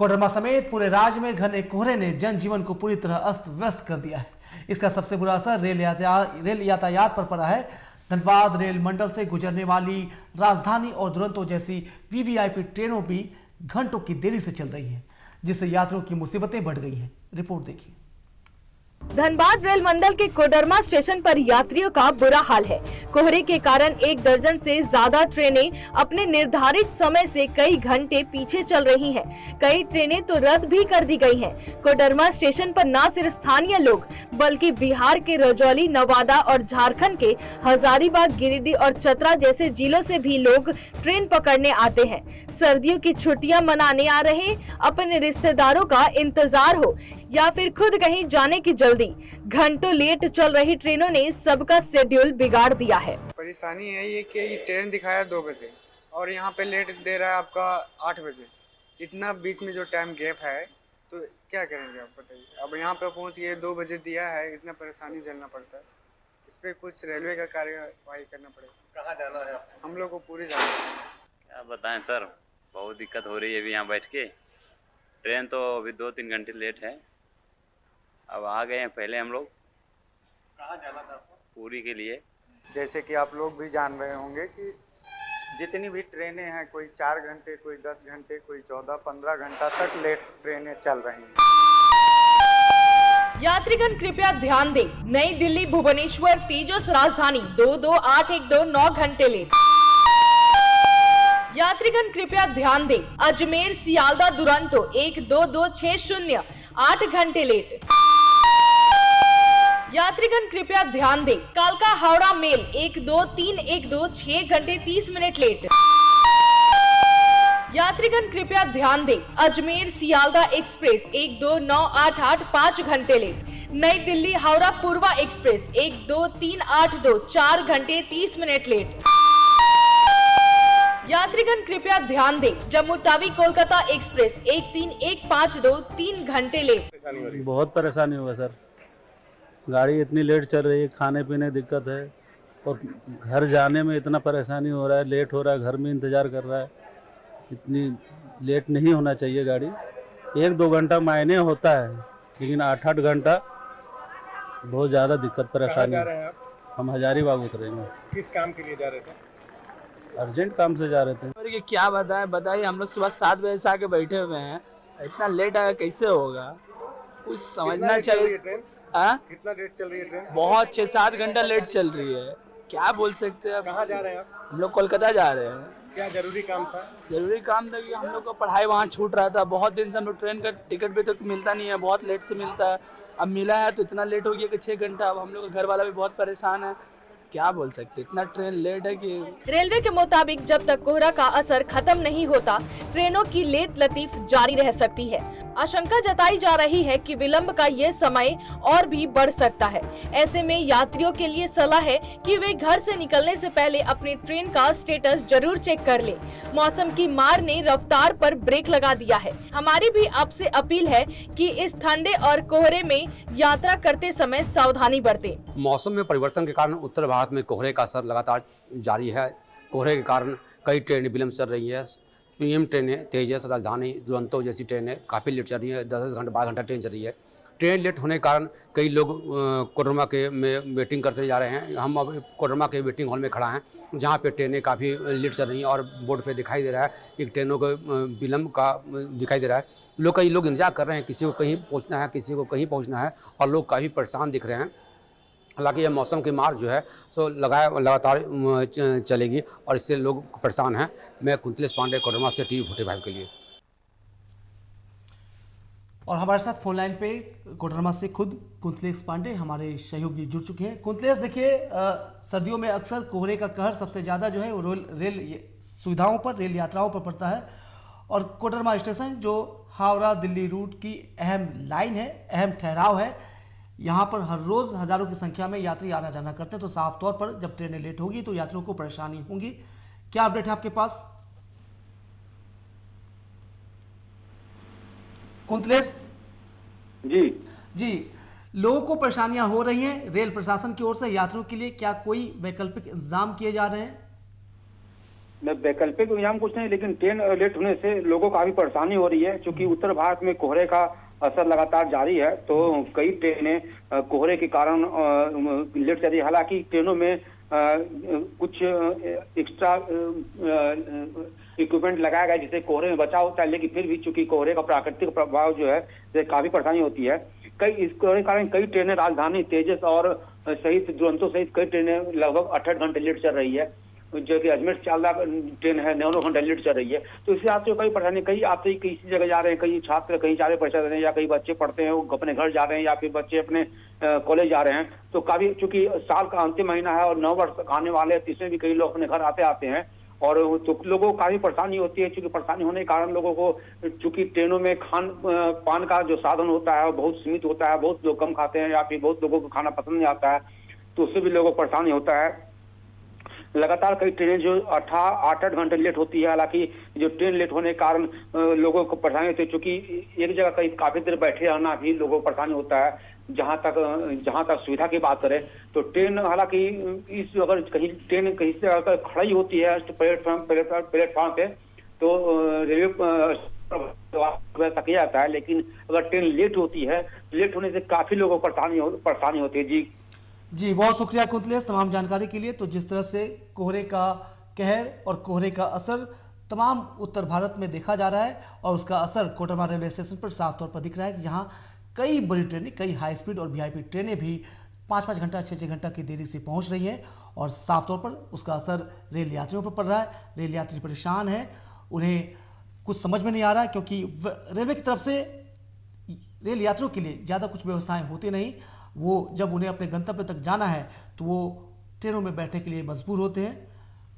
कोडरमा समेत पूरे राज्य में घने कोहरे ने जनजीवन को पूरी तरह अस्त व्यस्त कर दिया है। इसका सबसे बुरा असर रेल यातायात पर पड़ा है। धनबाद रेल मंडल से गुजरने वाली राजधानी और दुरंतो जैसी वीवीआईपी ट्रेनों भी घंटों की देरी से चल रही हैं, जिससे यात्रियों की मुसीबतें बढ़ गई हैं। रिपोर्ट देखिए। धनबाद रेल मंडल के कोडरमा स्टेशन पर यात्रियों का बुरा हाल है। कोहरे के कारण 1 दर्जन से ज्यादा ट्रेनें अपने निर्धारित समय से कई घंटे पीछे चल रही हैं। कई ट्रेनें तो रद्द भी कर दी गई हैं। कोडरमा स्टेशन पर न सिर्फ स्थानीय लोग बल्कि बिहार के रजौली, नवादा और झारखंड के हजारीबाग, गिरिडीह और चतरा जैसे जिलों से भी लोग ट्रेन पकड़ने आते हैं। सर्दियों की छुट्टियां मनाने आ रहे, अपने रिश्तेदारों का इंतजार हो या फिर खुद कहीं जाने की जल्दी, घंटों लेट चल रही ट्रेनों ने सबका शेड्यूल बिगाड़ दिया है। परेशानी है ये कि ट्रेन दिखाया 2 बजे और यहाँ पे लेट दे रहा है आपका 8 बजे। इतना बीच में जो टाइम गैप है तो क्या करेंगे आप बताइए। अब यहाँ पे पहुँच गए 2 बजे दिया है, इतना परेशानी झेलना पड़ता है। इस पे कुछ रेलवे का कार्यवाही करना पड़ेगा। कहाँ जाना है आपको? हम लोग को पूरी जाना है। क्या बताएं सर, बहुत दिक्कत हो रही है अभी यहाँ बैठ के। ट्रेन तो अभी 2-3 घंटे लेट है। अब आ गए हैं पहले हम लोग। कहाँ जाना था आपको? पूरी के लिए। जैसे कि आप लोग भी जान रहे होंगे कि जितनी भी ट्रेनें हैं, कोई 4 घंटे, कोई 10 घंटे, कोई 14-15 घंटा तक लेट ट्रेनें चल रही हैं। यात्रीगण कृपया ध्यान दें, नई दिल्ली भुवनेश्वर तेजस राजधानी 22812 9 घंटे लेट। यात्रीगण कृपया ध्यान दें, अजमेर सियालदा दुरंतो 12260 8 घंटे लेट। यात्रीगण कृपया ध्यान दें, कालका हावड़ा मेल 12312 6 घंटे 30 मिनट लेट। यात्रीगण कृपया ध्यान दें, अजमेर सियालदा एक्सप्रेस 12988 5 घंटे लेट। नई दिल्ली हावड़ा पूर्वा एक्सप्रेस 12382 4 घंटे 30 मिनट लेट। यात्रीगण कृपया ध्यान दें, जम्मू तावी कोलकाता एक्सप्रेस 13152 3 घंटे लेट। बहुत परेशानी होगा सर, गाड़ी इतनी लेट चल रही है, खाने पीने दिक्कत है और घर जाने में इतना परेशानी हो रहा है, लेट हो रहा है, घर में इंतज़ार कर रहा है। इतनी लेट नहीं होना चाहिए गाड़ी। 1-2 घंटा मायने होता है, लेकिन 8-8 घंटा बहुत ज़्यादा दिक्कत परेशानी है। हम हजारीबाग उतरेंगे। किस काम के लिए जा रहे थे? अर्जेंट काम से जा रहे थे। और ये क्या बताइए, हम लोग सुबह 7 बजे से आके बैठे हुए हैं, इतना लेट आया कैसे होगा, कुछ समझना चाहिए। कितना लेट चल रही है ट्रेन? बहुत 6-7 घंटा लेट चल रही है, क्या बोल सकते हैं। कहाँ जा रहे हैं आप? हम लोग कोलकाता जा रहे हैं। क्या जरूरी काम था? जरूरी काम था कि हम लोग का पढ़ाई वहाँ छूट रहा था। बहुत दिन से हम लोग ट्रेन का टिकट भी तो मिलता नहीं है, बहुत लेट से मिलता है। अब मिला है तो इतना लेट हो गया कि 6 घंटा। अब हम लोग का घर वाला भी बहुत परेशान है, क्या बोल सकते, इतना ट्रेन लेट है कि। रेलवे के मुताबिक जब तक कोहरा का असर खत्म नहीं होता, ट्रेनों की लेट लतीफ जारी रह सकती है। आशंका जताई जा रही है कि विलंब का ये समय और भी बढ़ सकता है। ऐसे में यात्रियों के लिए सलाह है कि वे घर से निकलने से पहले अपनी ट्रेन का स्टेटस जरूर चेक कर ले। मौसम की मार ने रफ्तार पर ब्रेक लगा दिया है। हमारी भी आपसे अपील है कि इस ठंडे और कोहरे में यात्रा करते समय सावधानी बरतें। मौसम में परिवर्तन के कारण उत्तर भारत में कोहरे का असर लगातार जारी है। कोहरे के कारण कई ट्रेनें विलंब चल रही है। पीएम ट्रेनें, तेजस, राजधानी, दुरंतो जैसी ट्रेनें काफ़ी लेट चल रही है। 10 घंटे 12 घंटा ट्रेन चल रही है। ट्रेन लेट होने के कारण कई लोग कोडरमा के में वेटिंग करते जा रहे हैं। हम अब कोडरमा के वेटिंग हॉल में खड़ा हैं, जहाँ पे ट्रेनें काफ़ी लेट चल रही हैं और बोर्ड पे दिखाई दे रहा है एक ट्रेनों को विलम्ब का दिखाई दे रहा है। कई लोग इंतजार कर रहे हैं, किसी को कहीं पहुँचना है, किसी को कहीं पहुँचना है और लोग काफ़ी परेशान दिख रहे हैं। हालांकि यह मौसम की मार जो है सो लगातार चलेगी और इससे लोग परेशान हैं। मैं कुंतलेश पांडे, कोडरमा से TV 45 के लिए। और हमारे साथ फोन लाइन पे कोडरमा से खुद कुंतलेश पांडे हमारे सहयोगी जुड़ चुके हैं। कुंतलेश, देखिए, सर्दियों में अक्सर कोहरे का कहर सबसे ज़्यादा जो है वो रेल सुविधाओं पर, रेल यात्राओं पर पड़ता है। और कोडरमा स्टेशन जो हावड़ा दिल्ली रूट की अहम लाइन है, अहम ठहराव है, यहाँ पर हर रोज़ हज़ारों की संख्या में यात्री आना जाना करते हैं। तो साफ तौर पर जब ट्रेनें लेट होगी तो यात्रियों को परेशानी होगी। क्या अपडेट है आपके पास कुंतलेश? जी, लोगों को परेशानियां हो रही हैं। रेल प्रशासन की ओर से यात्रियों के लिए क्या कोई वैकल्पिक इंतजाम किए जा रहे हैं? वैकल्पिक इंतजाम कुछ नहीं, लेकिन ट्रेन लेट होने से लोगों को काफी परेशानी हो रही है, क्योंकि उत्तर भारत में कोहरे का असर लगातार जारी है। तो कई ट्रेनें कोहरे के कारण लेट चल रही है। हालांकि ट्रेनों में कुछ एक्स्ट्रा इक्विपमेंट लगाया गया जिससे कोहरे में बचाव होता है, लेकिन फिर भी चूंकि कोहरे का प्राकृतिक प्रभाव जो है से काफी परेशानी होती है। इस कोहरे के कारण कई ट्रेनें राजधानी, तेजस और सहित दुरंतो सहित कई ट्रेनें लगभग 8-8 घंटे लेट चल रही है। जो कि अजमेर से चालदा ट्रेन है 9 घंटे लेट चल रही है। तो इससे यात्रियों को कई परेशानी, कई यात्री किसी जगह जा रहे हैं, कई छात्र कहीं जा रहे हैं परीक्षा दे रहे हैं, या कई बच्चे पढ़ते हैं वो अपने घर जा रहे हैं, या फिर बच्चे अपने कॉलेज जा रहे हैं। तो काफी चूंकि साल का अंतिम महीना है और 9 वर्ष आने वाले हैं, इसमें भी कई लोग अपने घर आते हैं और तो लोगों को काफी परेशानी होती है। चूंकि परेशानी होने के कारण लोगों को, चूंकि ट्रेनों में खान पान का जो साधन होता है वो बहुत सीमित होता है, बहुत लोग कम खाते हैं या फिर बहुत लोगों को खाना पसंद नहीं आता है, तो उससे भी लोगों को परेशानी होता है। लगातार कई ट्रेनें जो 8-8 घंटे लेट होती है। हालांकि जो ट्रेन लेट होने के कारण लोगों को परेशानी होती है, चूंकि एक जगह कहीं काफी देर बैठे रहना भी लोगों को परेशानी होता है। जहां तक सुविधा की बात करें तो ट्रेन, हालांकि अगर ट्रेन कहीं से अगर खड़ी होती है प्लेटफॉर्म पे तो रेलवे तक किया जाता है, लेकिन अगर ट्रेन लेट होती है, लेट होने से काफी लोगों को परेशानी होती है। जी बहुत शुक्रिया कुंतलेश तमाम जानकारी के लिए। तो जिस तरह से कोहरे का कहर और कोहरे का असर तमाम उत्तर भारत में देखा जा रहा है और उसका असर कोडरमा रेलवे स्टेशन पर साफ तौर पर दिख रहा है कि जहां कई बड़ी ट्रेनें, कई हाई स्पीड और वीआईपी ट्रेनें भी 5-5 घंटा 6-6 घंटा की देरी से पहुंच रही हैं और साफ तौर पर उसका असर रेल यात्रियों पर पड़ रहा है। रेल यात्री परेशान हैं, उन्हें कुछ समझ में नहीं आ रहा क्योंकि रेलवे की तरफ से रेल यात्रियों के लिए ज़्यादा कुछ व्यवस्थाएं होती नहीं। वो जब उन्हें अपने गंतव्य तक जाना है तो वो ट्रेनों में बैठने के लिए मजबूर होते हैं।